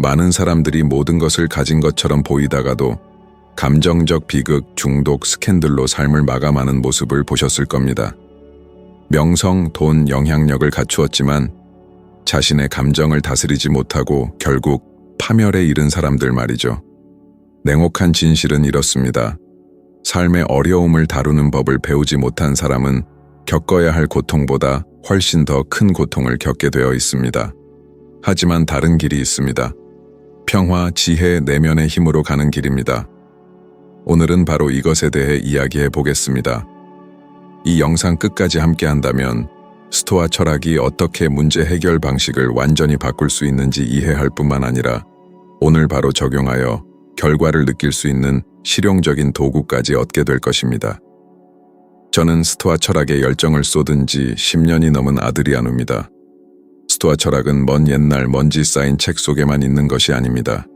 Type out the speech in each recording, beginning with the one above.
많은 사람들이 모든 것을 가진 것처럼 보이다가도 감정적 비극, 중독, 스캔들로 삶을 마감하는 모습을 보셨을 겁니다. 명성, 돈, 영향력을 갖추었지만 자신의 감정을 다스리지 못하고 결국 파멸에 이른 사람들 말이죠. 냉혹한 진실은 이렇습니다. 삶의 어려움을 다루는 법을 배우지 못한 사람은 겪어야 할 고통보다 훨씬 더 큰 고통을 겪게 되어 있습니다. 하지만 다른 길이 있습니다. 평화, 지혜, 내면의 힘으로 가는 길입니다. 오늘은 바로 이것에 대해 이야기해 보겠습니다. 이 영상 끝까지 함께 한다면 스토아 철학이 어떻게 문제 해결 방식을 완전히 바꿀 수 있는지 이해할 뿐만 아니라 오늘 바로 적용하여 결과를 느낄 수 있는 실용적인 도구까지 얻게 될 것입니다. 저는 스토아 철학에 열정을 쏟은 지 10년이 넘은 아드리아노입니다. 스토아 철학은 먼 옛날 먼지 쌓인 책 속에만 있는 것이 아닙니다.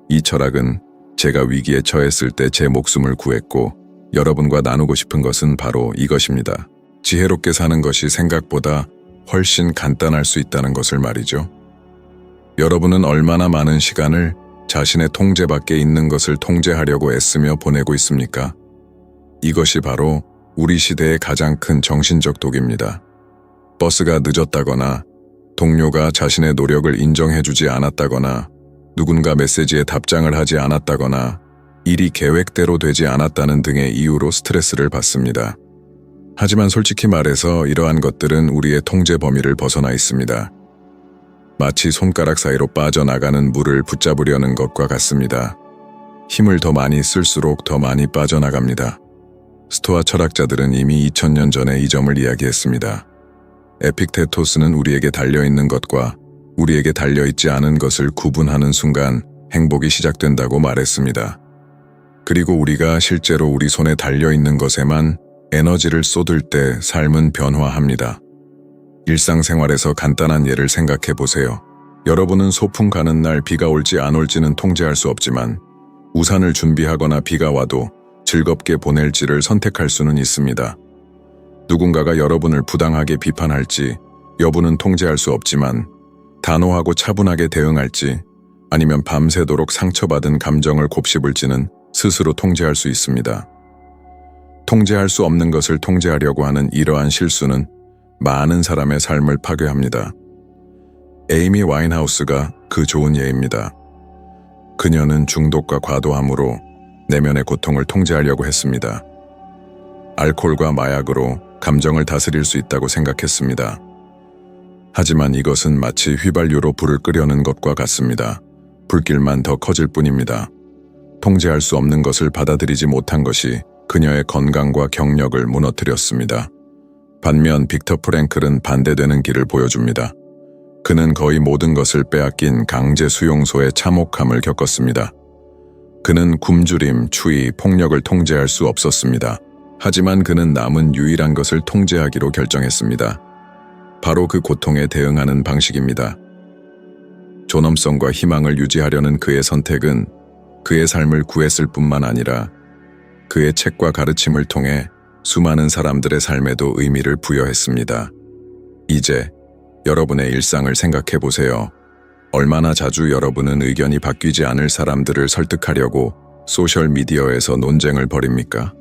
이 철학은 제가 위기에 처했을 때 제 목숨을 구했고 여러분과 나누고 싶은 것은 바로 이것입니다. 지혜롭게 사는 것이 생각보다 훨씬 간단할 수 있다는 것을 말이죠. 여러분은 얼마나 많은 시간을 자신의 통제 밖에 있는 것을 통제하려고 애쓰며 보내고 있습니까? 이것이 바로 우리 시대의 가장 큰 정신적 독입니다. 버스가 늦었다거나 동료가 자신의 노력을 인정해주지 않았다거나 누군가 메시지에 답장을 하지 않았다거나 일이 계획대로 되지 않았다는 등의 이유로 스트레스를 받습니다. 하지만 솔직히 말해서 이러한 것들은 우리의 통제 범위를 벗어나 있습니다. 마치 손가락 사이로 빠져나가는 물을 붙잡으려는 것과 같습니다. 힘을 더 많이 쓸수록 더 많이 빠져나갑니다. 스토아 철학자들은 이미 2000년 전에 이 점을 이야기했습니다. 에픽테토스는 우리에게 달려있는 것과 우리에게 달려있지 않은 것을 구분하는 순간 행복이 시작된다고 말했습니다. 그리고 우리가 실제로 우리 손에 달려있는 것에만 에너지를 쏟을 때 삶은 변화합니다. 일상생활에서 간단한 예를 생각해 보세요. 여러분은 소풍 가는 날 비가 올지 안 올지는 통제할 수 없지만 우산을 준비하거나 비가 와도 즐겁게 보낼지를 선택할 수는 있습니다. 누군가가 여러분을 부당하게 비판할지 여부는 통제할 수 없지만 단호하고 차분하게 대응할지 아니면 밤새도록 상처받은 감정을 곱씹을지는 스스로 통제할 수 있습니다. 통제할 수 없는 것을 통제하려고 하는 이러한 실수는 많은 사람의 삶을 파괴합니다. 에이미 와인하우스가 그 좋은 예입니다. 그녀는 중독과 과도함으로 내면의 고통을 통제하려고 했습니다. 알코올과 마약으로 감정을 다스릴 수 있다고 생각했습니다. 하지만 이것은 마치 휘발유로 불을 끄려는 것과 같습니다. 불길만 더 커질 뿐입니다. 통제할 수 없는 것을 받아들이지 못한 것이 그녀의 건강과 경력을 무너뜨렸습니다. 반면 빅터 프랭클은 반대되는 길을 보여줍니다. 그는 거의 모든 것을 빼앗긴 강제 수용소의 참혹함을 겪었습니다. 그는 굶주림, 추위, 폭력을 통제할 수 없었습니다. 하지만 그는 남은 유일한 것을 통제하기로 결정했습니다. 바로 그 고통에 대응하는 방식입니다. 존엄성과 희망을 유지하려는 그의 선택은 그의 삶을 구했을 뿐만 아니라 그의 책과 가르침을 통해 수많은 사람들의 삶에도 의미를 부여했습니다. 이제 여러분의 일상을 생각해 보세요. 얼마나 자주 여러분은 의견이 바뀌지 않을 사람들을 설득하려고 소셜미디어에서 논쟁을 벌입니까?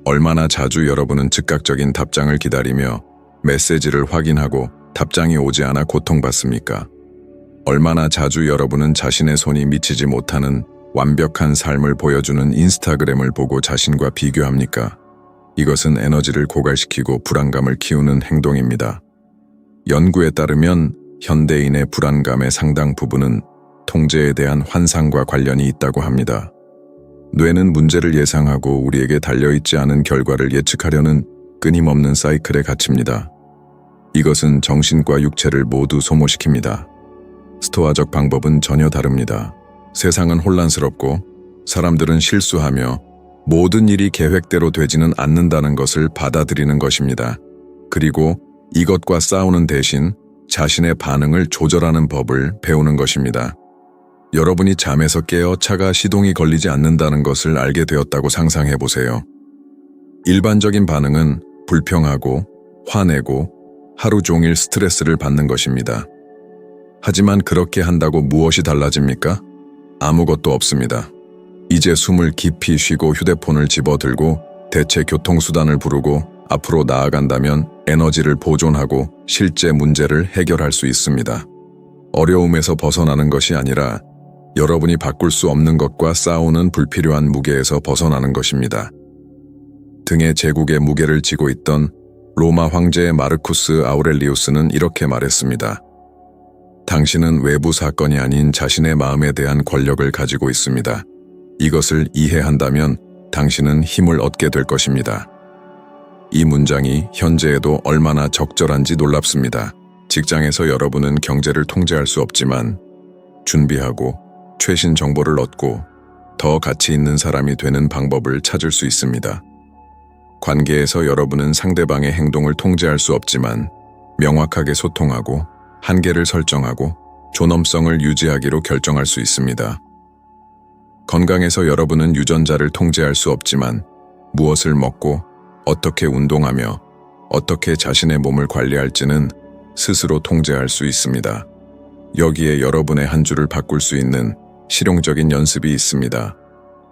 얼마나 자주 여러분은 즉각적인 답장을 기다리며 메시지를 확인하고 답장이 오지 않아 고통받습니까? 얼마나 자주 여러분은 자신의 손이 미치지 못하는 완벽한 삶을 보여주는 인스타그램을 보고 자신과 비교합니까? 이것은 에너지를 고갈시키고 불안감을 키우는 행동입니다. 연구에 따르면 현대인의 불안감의 상당 부분은 통제에 대한 환상과 관련이 있다고 합니다. 뇌는 문제를 예상하고 우리에게 달려있지 않은 결과를 예측하려는 끊임없는 사이클에 갇힙니다. 이것은 정신과 육체를 모두 소모시킵니다. 스토아적 방법은 전혀 다릅니다. 세상은 혼란스럽고 사람들은 실수하며 모든 일이 계획대로 되지는 않는다는 것을 받아들이는 것입니다. 그리고 이것과 싸우는 대신 자신의 반응을 조절하는 법을 배우는 것입니다. 여러분이 잠에서 깨어 차가 시동이 걸리지 않는다는 것을 알게 되었다고 상상해 보세요. 일반적인 반응은 불평하고 화내고 하루 종일 스트레스를 받는 것입니다. 하지만 그렇게 한다고 무엇이 달라집니까? 아무것도 없습니다. 이제 숨을 깊이 쉬고 휴대폰을 집어들고 대체 교통수단을 부르고 앞으로 나아간다면 에너지를 보존하고 실제 문제를 해결할 수 있습니다. 어려움에서 벗어나는 것이 아니라 여러분이 바꿀 수 없는 것과 싸우는 불필요한 무게에서 벗어나는 것입니다. 등에 제국의 무게를 지고 있던 로마 황제 마르쿠스 아우렐리우스는 이렇게 말했습니다. 당신은 외부 사건이 아닌 자신의 마음에 대한 권력을 가지고 있습니다. 이것을 이해한다면 당신은 힘을 얻게 될 것입니다. 이 문장이 현재에도 얼마나 적절한지 놀랍습니다. 직장에서 여러분은 경제를 통제할 수 없지만 준비하고 최신 정보를 얻고 더 가치 있는 사람이 되는 방법을 찾을 수 있습니다. 관계에서 여러분은 상대방의 행동을 통제할 수 없지만 명확하게 소통하고 한계를 설정하고 존엄성을 유지하기로 결정할 수 있습니다. 건강에서 여러분은 유전자를 통제할 수 없지만 무엇을 먹고 어떻게 운동하며 어떻게 자신의 몸을 관리할지는 스스로 통제할 수 있습니다. 여기에 여러분의 한 주를 바꿀 수 있는 실용적인 연습이 있습니다.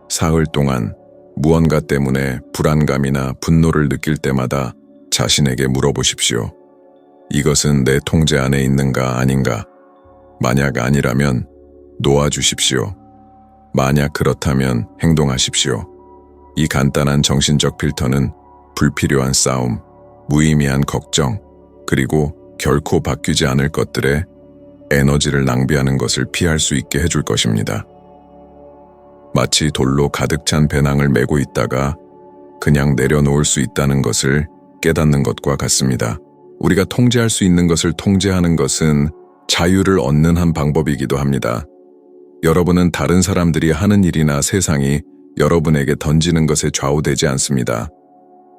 사흘 동안 무언가 때문에 불안감이나 분노를 느낄 때마다 자신에게 물어보십시오. 이것은 내 통제 안에 있는가 아닌가? 만약 아니라면 놓아주십시오. 만약 그렇다면 행동하십시오. 이 간단한 정신적 필터는 불필요한 싸움, 무의미한 걱정, 그리고 결코 바뀌지 않을 것들에 에너지를 낭비하는 것을 피할 수 있게 해줄 것입니다. 마치 돌로 가득 찬 배낭을 메고 있다가 그냥 내려놓을 수 있다는 것을 깨닫는 것과 같습니다. 우리가 통제할 수 있는 것을 통제하는 것은 자유를 얻는 한 방법이기도 합니다. 여러분은 다른 사람들이 하는 일이나 세상이 여러분에게 던지는 것에 좌우되지 않습니다.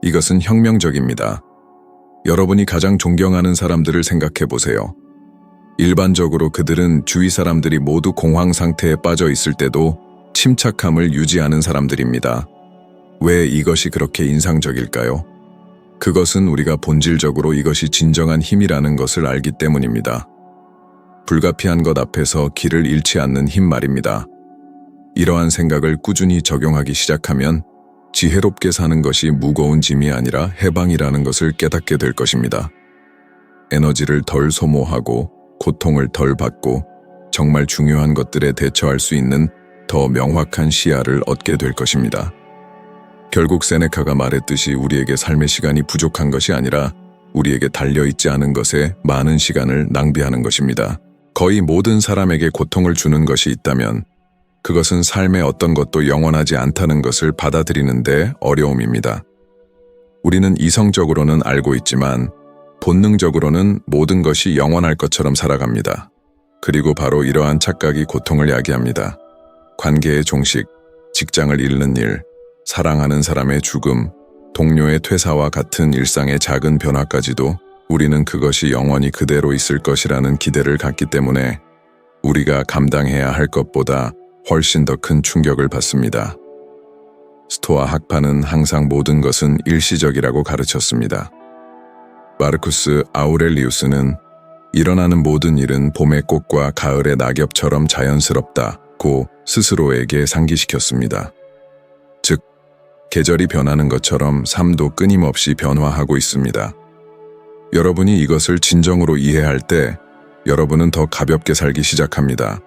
이것은 혁명적입니다. 여러분이 가장 존경하는 사람들을 생각해 보세요. 일반적으로 그들은 주위 사람들이 모두 공황 상태에 빠져 있을 때도 침착함을 유지하는 사람들입니다. 왜 이것이 그렇게 인상적일까요? 그것은 우리가 본질적으로 이것이 진정한 힘이라는 것을 알기 때문입니다. 불가피한 것 앞에서 길을 잃지 않는 힘 말입니다. 이러한 생각을 꾸준히 적용하기 시작하면 지혜롭게 사는 것이 무거운 짐이 아니라 해방이라는 것을 깨닫게 될 것입니다. 에너지를 덜 소모하고 고통을 덜 받고 정말 중요한 것들에 대처할 수 있는 더 명확한 시야를 얻게 될 것입니다. 결국 세네카가 말했듯이 우리에게 삶의 시간이 부족한 것이 아니라 우리에게 달려있지 않은 것에 많은 시간을 낭비하는 것입니다. 거의 모든 사람에게 고통을 주는 것이 있다면 그것은 삶의 어떤 것도 영원하지 않다는 것을 받아들이는데 어려움입니다. 우리는 이성적으로는 알고 있지만 본능적으로는 모든 것이 영원할 것처럼 살아갑니다. 그리고 바로 이러한 착각이 고통을 야기합니다. 관계의 종식, 직장을 잃는 일, 사랑하는 사람의 죽음, 동료의 퇴사와 같은 일상의 작은 변화까지도 우리는 그것이 영원히 그대로 있을 것이라는 기대를 갖기 때문에 우리가 감당해야 할 것보다 훨씬 더 큰 충격을 받습니다. 스토아 학파는 항상 모든 것은 일시적이라고 가르쳤습니다. 마르쿠스 아우렐리우스는 일어나는 모든 일은 봄의 꽃과 가을의 낙엽처럼 자연스럽다고 스스로에게 상기시켰습니다. 즉, 계절이 변하는 것처럼 삶도 끊임없이 변화하고 있습니다. 여러분이 이것을 진정으로 이해할 때 여러분은 더 가볍게 살기 시작합니다.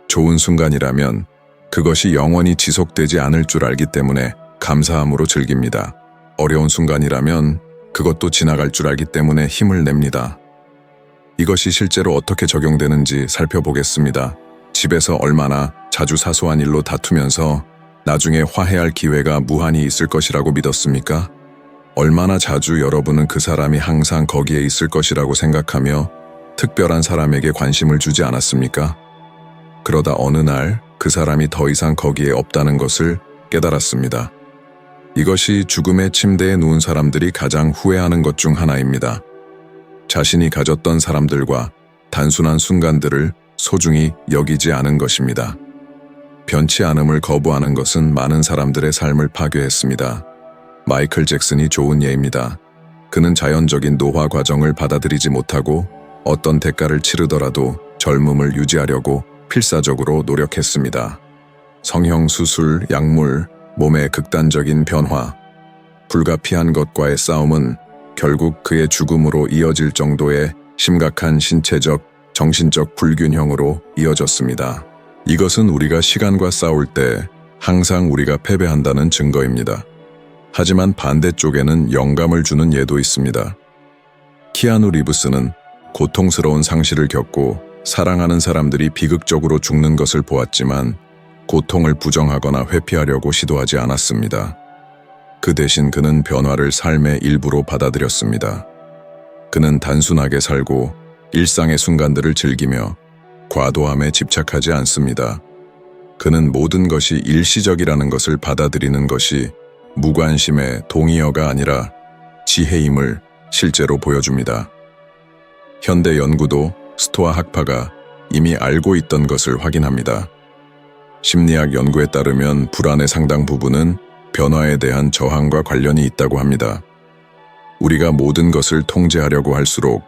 좋은 순간이라면 그것이 영원히 지속되지 않을 줄 알기 때문에 감사함으로 즐깁니다. 어려운 순간이라면 그것도 지나갈 줄 알기 때문에 힘을 냅니다. 이것이 실제로 어떻게 적용되는지 살펴보겠습니다. 집에서 얼마나 자주 사소한 일로 다투면서 나중에 화해할 기회가 무한히 있을 것이라고 믿었습니까? 얼마나 자주 여러분은 그 사람이 항상 거기에 있을 것이라고 생각하며 특별한 사람에게 관심을 주지 않았습니까? 그러다 어느 날 그 사람이 더 이상 거기에 없다는 것을 깨달았습니다. 이것이 죽음의 침대에 누운 사람들이 가장 후회하는 것 중 하나입니다. 자신이 가졌던 사람들과 단순한 순간들을 소중히 여기지 않은 것입니다. 변치 않음을 거부하는 것은 많은 사람들의 삶을 파괴했습니다. 마이클 잭슨이 좋은 예입니다. 그는 자연적인 노화 과정을 받아들이지 못하고 어떤 대가를 치르더라도 젊음을 유지하려고 필사적으로 노력했습니다. 성형 수술, 약물, 몸의 극단적인 변화, 불가피한 것과의 싸움은 결국 그의 죽음으로 이어질 정도의 심각한 신체적, 정신적 불균형으로 이어졌습니다. 이것은 우리가 시간과 싸울 때 항상 우리가 패배한다는 증거입니다. 하지만 반대쪽에는 영감을 주는 예도 있습니다. 키아누 리브스는 고통스러운 상실을 겪고 사랑하는 사람들이 비극적으로 죽는 것을 보았지만 고통을 부정하거나 회피하려고 시도하지 않았습니다. 그 대신 그는 변화를 삶의 일부로 받아들였습니다. 그는 단순하게 살고 일상의 순간들을 즐기며 과도함에 집착하지 않습니다. 그는 모든 것이 일시적이라는 것을 받아들이는 것이 무관심의 동의어가 아니라 지혜임을 실제로 보여줍니다. 현대 연구도 스토아 학파가 이미 알고 있던 것을 확인합니다. 심리학 연구에 따르면 불안의 상당 부분은 변화에 대한 저항과 관련이 있다고 합니다. 우리가 모든 것을 통제하려고 할수록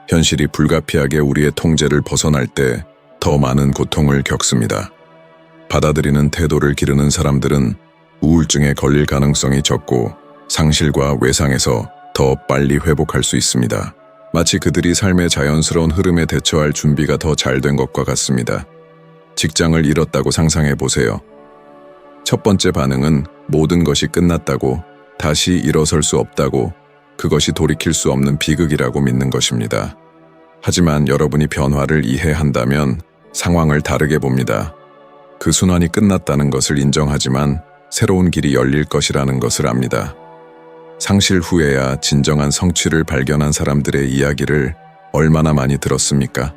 현실이 불가피하게 우리의 통제를 벗어날 때 더 많은 고통을 겪습니다. 받아들이는 태도를 기르는 사람들은 우울증에 걸릴 가능성이 적고 상실과 외상에서 더 빨리 회복할 수 있습니다. 마치 그들이 삶의 자연스러운 흐름에 대처할 준비가 더 잘 된 것과 같습니다. 직장을 잃었다고 상상해 보세요. 첫 번째 반응은 모든 것이 끝났다고, 다시 일어설 수 없다고, 그것이 돌이킬 수 없는 비극이라고 믿는 것입니다. 하지만 여러분이 변화를 이해한다면 상황을 다르게 봅니다. 그 순환이 끝났다는 것을 인정하지만 새로운 길이 열릴 것이라는 것을 압니다. 상실 후에야 진정한 성취를 발견한 사람들의 이야기를 얼마나 많이 들었습니까?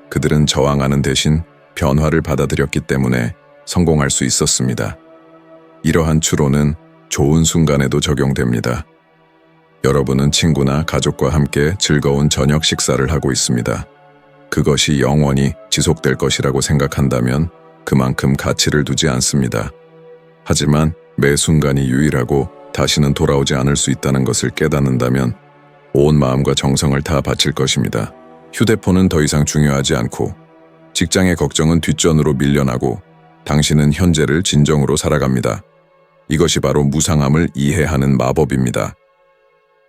그들은 저항하는 대신 변화를 받아들였기 때문에 성공할 수 있었습니다. 이러한 추론은 좋은 순간에도 적용됩니다. 여러분은 친구나 가족과 함께 즐거운 저녁 식사를 하고 있습니다. 그것이 영원히 지속될 것이라고 생각한다면 그만큼 가치를 두지 않습니다. 하지만 매 순간이 유일하고 다시는 돌아오지 않을 수 있다는 것을 깨닫는다면 온 마음과 정성을 다 바칠 것입니다. 휴대폰은 더 이상 중요하지 않고 직장의 걱정은 뒷전으로 밀려나고 당신은 현재를 진정으로 살아갑니다. 이것이 바로 무상함을 이해하는 마법입니다.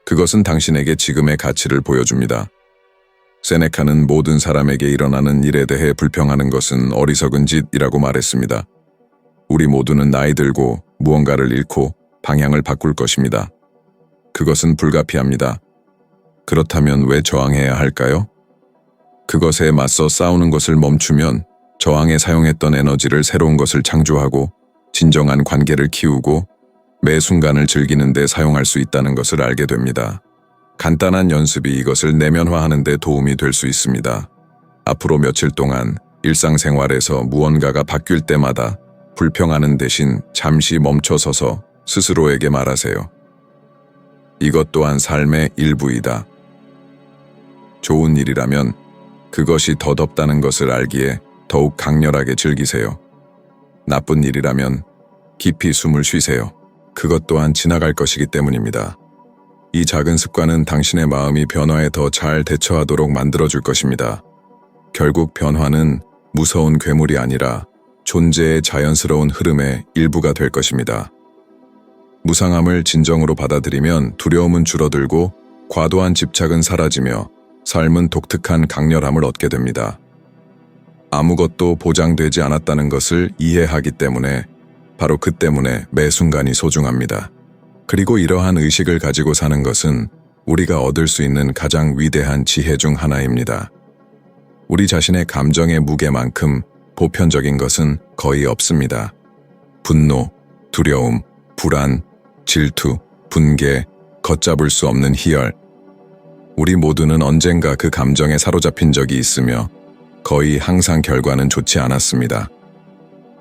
그것은 당신에게 지금의 가치를 보여줍니다. 세네카는 모든 사람에게 일어나는 일에 대해 불평하는 것은 어리석은 짓이라고 말했습니다. 우리 모두는 나이 들고 무언가를 잃고 방향을 바꿀 것입니다. 그것은 불가피합니다. 그렇다면 왜 저항해야 할까요? 그것에 맞서 싸우는 것을 멈추면 저항에 사용했던 에너지를 새로운 것을 창조하고 진정한 관계를 키우고 매 순간을 즐기는 데 사용할 수 있다는 것을 알게 됩니다. 간단한 연습이 이것을 내면화하는 데 도움이 될 수 있습니다. 앞으로 며칠 동안 일상생활에서 무언가가 바뀔 때마다 불평하는 대신 잠시 멈춰서서 스스로에게 말하세요. 이것 또한 삶의 일부이다. 좋은 일이라면 그것이 덧없다는 것을 알기에 더욱 강렬하게 즐기세요. 나쁜 일이라면 깊이 숨을 쉬세요. 그것 또한 지나갈 것이기 때문입니다. 이 작은 습관은 당신의 마음이 변화에 더 잘 대처하도록 만들어줄 것입니다. 결국 변화는 무서운 괴물이 아니라 존재의 자연스러운 흐름의 일부가 될 것입니다. 무상함을 진정으로 받아들이면 두려움은 줄어들고 과도한 집착은 사라지며 삶은 독특한 강렬함을 얻게 됩니다. 아무것도 보장되지 않았다는 것을 이해하기 때문에 바로 그 때문에 매 순간이 소중합니다. 그리고 이러한 의식을 가지고 사는 것은 우리가 얻을 수 있는 가장 위대한 지혜 중 하나입니다. 우리 자신의 감정의 무게만큼 보편적인 것은 거의 없습니다. 분노, 두려움, 불안, 질투, 분개, 걷잡을 수 없는 희열. 우리 모두는 언젠가 그 감정에 사로잡힌 적이 있으며 거의 항상 결과는 좋지 않았습니다.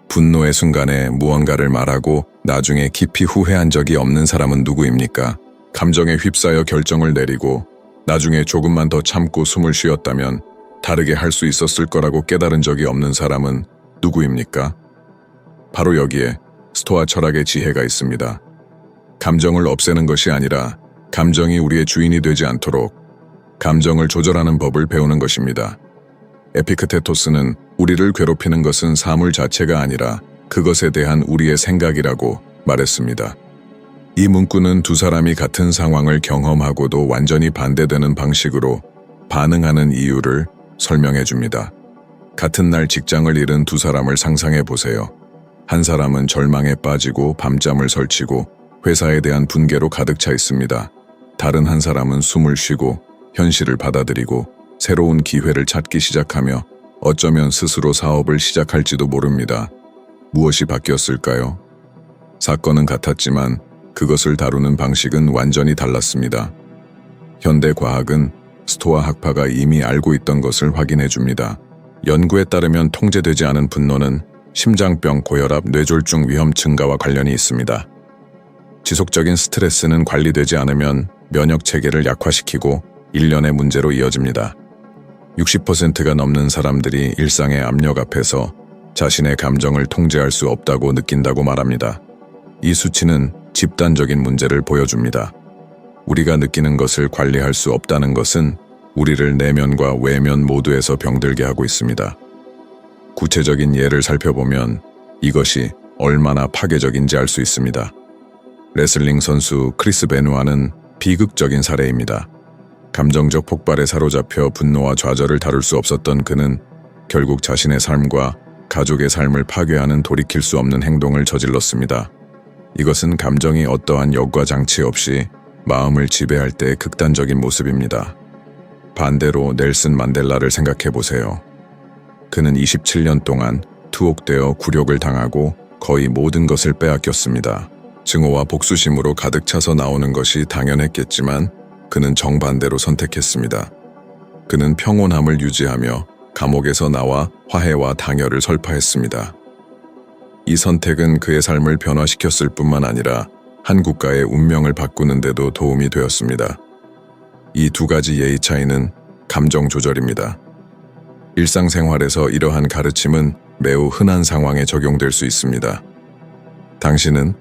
분노의 순간에 무언가를 말하고 나중에 깊이 후회한 적이 없는 사람은 누구입니까? 감정에 휩싸여 결정을 내리고 나중에 조금만 더 참고 숨을 쉬었다면 다르게 할 수 있었을 거라고 깨달은 적이 없는 사람은 누구입니까? 바로 여기에 스토아 철학의 지혜가 있습니다. 감정을 없애는 것이 아니라 감정이 우리의 주인이 되지 않도록 감정을 조절하는 법을 배우는 것입니다. 에피크테토스는 우리를 괴롭히는 것은 사물 자체가 아니라 그것에 대한 우리의 생각이라고 말했습니다. 이 문구는 두 사람이 같은 상황을 경험하고도 완전히 반대되는 방식으로 반응하는 이유를 설명해 줍니다. 같은 날 직장을 잃은 두 사람을 상상해 보세요. 한 사람은 절망에 빠지고 밤잠을 설치고 회사에 대한 분개로 가득 차 있습니다. 다른 한 사람은 숨을 쉬고 현실을 받아들이고 새로운 기회를 찾기 시작하며 어쩌면 스스로 사업을 시작할지도 모릅니다. 무엇이 바뀌었을까요? 사건은 같았지만 그것을 다루는 방식은 완전히 달랐습니다. 현대 과학은 스토아 학파가 이미 알고 있던 것을 확인해 줍니다. 연구에 따르면 통제되지 않은 분노는 심장병, 고혈압, 뇌졸중 위험 증가와 관련이 있습니다. 지속적인 스트레스는 관리되지 않으면 면역 체계를 약화시키고 일련의 문제로 이어집니다. 60%가 넘는 사람들이 일상의 압력 앞에서 자신의 감정을 통제할 수 없다고 느낀다고 말합니다. 이 수치는 집단적인 문제를 보여줍니다. 우리가 느끼는 것을 관리할 수 없다는 것은 우리를 내면과 외면 모두에서 병들게 하고 있습니다. 구체적인 예를 살펴보면 이것이 얼마나 파괴적인지 알 수 있습니다. 레슬링 선수 크리스 베누아는 비극적인 사례입니다. 감정적 폭발에 사로잡혀 분노와 좌절을 다룰 수 없었던 그는 결국 자신의 삶과 가족의 삶을 파괴하는 돌이킬 수 없는 행동을 저질렀습니다. 이것은 감정이 어떠한 역과 장치 없이 마음을 지배할 때의 극단적인 모습입니다. 반대로 넬슨 만델라를 생각해 보세요. 그는 27년 동안 투옥되어 굴욕을 당하고 거의 모든 것을 빼앗겼습니다. 증오와 복수심으로 가득 차서 나오는 것이 당연했겠지만 그는 정반대로 선택했습니다. 그는 평온함을 유지하며 감옥에서 나와 화해와 당열을 설파했습니다. 이 선택은 그의 삶을 변화시켰을 뿐만 아니라 한 국가의 운명을 바꾸는 데도 도움이 되었습니다. 이 두 가지 예의 차이는 감정 조절입니다. 일상생활에서 이러한 가르침은 매우 흔한 상황에 적용될 수 있습니다. 당신은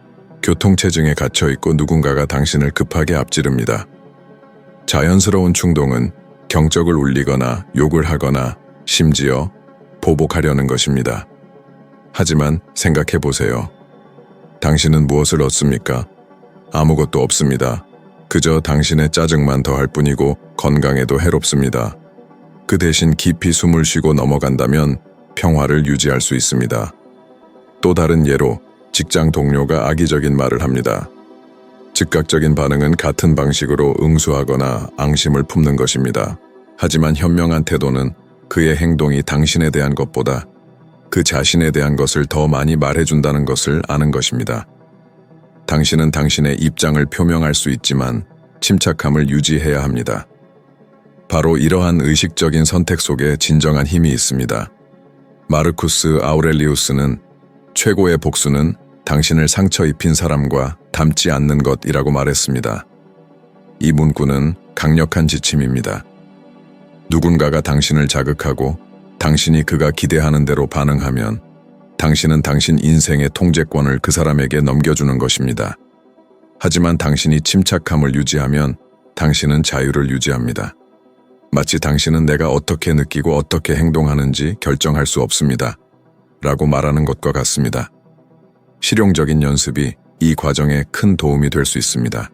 교통체증에 갇혀 있고 누군가가 당신을 급하게 앞지릅니다. 자연스러운 충동은 경적을 울리거나 욕을 하거나 심지어 보복하려는 것입니다. 하지만 생각해 보세요. 당신은 무엇을 얻습니까? 아무것도 없습니다. 그저 당신의 짜증만 더할 뿐이고 건강에도 해롭습니다. 그 대신 깊이 숨을 쉬고 넘어간다면 평화를 유지할 수 있습니다. 또 다른 예로 직장 동료가 악의적인 말을 합니다. 즉각적인 반응은 같은 방식으로 응수하거나 앙심을 품는 것입니다. 하지만 현명한 태도는 그의 행동이 당신에 대한 것보다 그 자신에 대한 것을 더 많이 말해준다는 것을 아는 것입니다. 당신은 당신의 입장을 표명할 수 있지만 침착함을 유지해야 합니다. 바로 이러한 의식적인 선택 속에 진정한 힘이 있습니다. 마르쿠스 아우렐리우스는 최고의 복수는 당신을 상처 입힌 사람과 닮지 않는 것이라고 말했습니다. 이 문구는 강력한 지침입니다. 누군가가 당신을 자극하고 당신이 그가 기대하는 대로 반응하면 당신은 당신 인생의 통제권을 그 사람에게 넘겨주는 것입니다. 하지만 당신이 침착함을 유지하면 당신은 자유를 유지합니다. 마치 당신은 내가 어떻게 느끼고 어떻게 행동하는지 결정할 수 없습니다. 라고 말하는 것과 같습니다. 실용적인 연습이 이 과정에 큰 도움이 될 수 있습니다.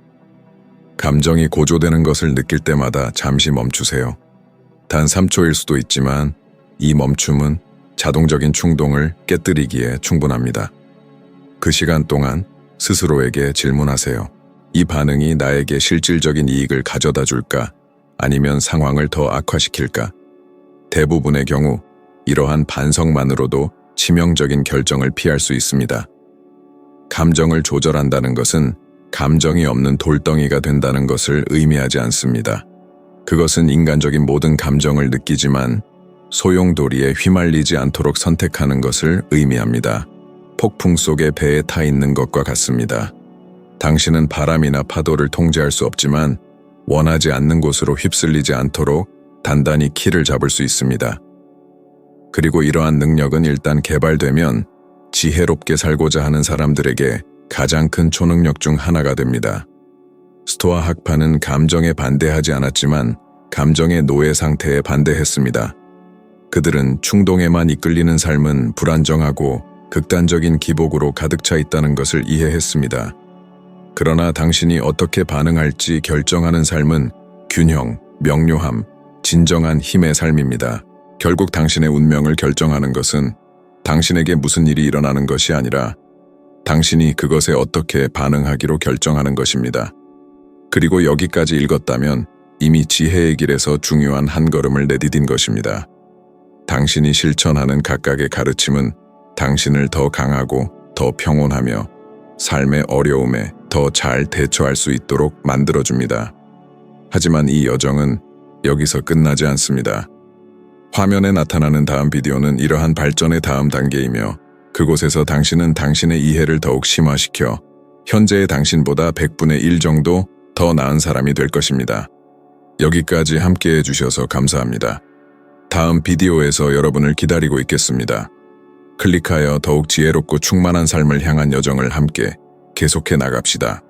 감정이 고조되는 것을 느낄 때마다 잠시 멈추세요. 단 3초일 수도 있지만 이 멈춤은 자동적인 충동을 깨뜨리기에 충분합니다. 그 시간 동안 스스로에게 질문하세요. 이 반응이 나에게 실질적인 이익을 가져다 줄까? 아니면 상황을 더 악화시킬까? 대부분의 경우 이러한 반성만으로도 치명적인 결정을 피할 수 있습니다. 감정을 조절한다는 것은 감정이 없는 돌덩이가 된다는 것을 의미하지 않습니다. 그것은 인간적인 모든 감정을 느끼지만 소용돌이에 휘말리지 않도록 선택하는 것을 의미합니다. 폭풍 속에 배에 타 있는 것과 같습니다. 당신은 바람이나 파도를 통제할 수 없지만 원하지 않는 곳으로 휩쓸리지 않도록 단단히 키를 잡을 수 있습니다. 그리고 이러한 능력은 일단 개발되면 지혜롭게 살고자 하는 사람들에게 가장 큰 초능력 중 하나가 됩니다. 스토아 학파는 감정에 반대하지 않았지만 감정의 노예 상태에 반대했습니다. 그들은 충동에만 이끌리는 삶은 불안정하고 극단적인 기복으로 가득 차 있다는 것을 이해했습니다. 그러나 당신이 어떻게 반응할지 결정하는 삶은 균형, 명료함, 진정한 힘의 삶입니다. 결국 당신의 운명을 결정하는 것은 당신에게 무슨 일이 일어나는 것이 아니라 당신이 그것에 어떻게 반응하기로 결정하는 것입니다. 그리고 여기까지 읽었다면 이미 지혜의 길에서 중요한 한 걸음을 내디딘 것입니다. 당신이 실천하는 각각의 가르침은 당신을 더 강하고 더 평온하며 삶의 어려움에 더 잘 대처할 수 있도록 만들어줍니다. 하지만 이 여정은 여기서 끝나지 않습니다. 화면에 나타나는 다음 비디오는 이러한 발전의 다음 단계이며 그곳에서 당신은 당신의 이해를 더욱 심화시켜 현재의 당신보다 100분의 1 정도 더 나은 사람이 될 것입니다. 여기까지 함께 해주셔서 감사합니다. 다음 비디오에서 여러분을 기다리고 있겠습니다. 클릭하여 더욱 지혜롭고 충만한 삶을 향한 여정을 함께 계속해 나갑시다.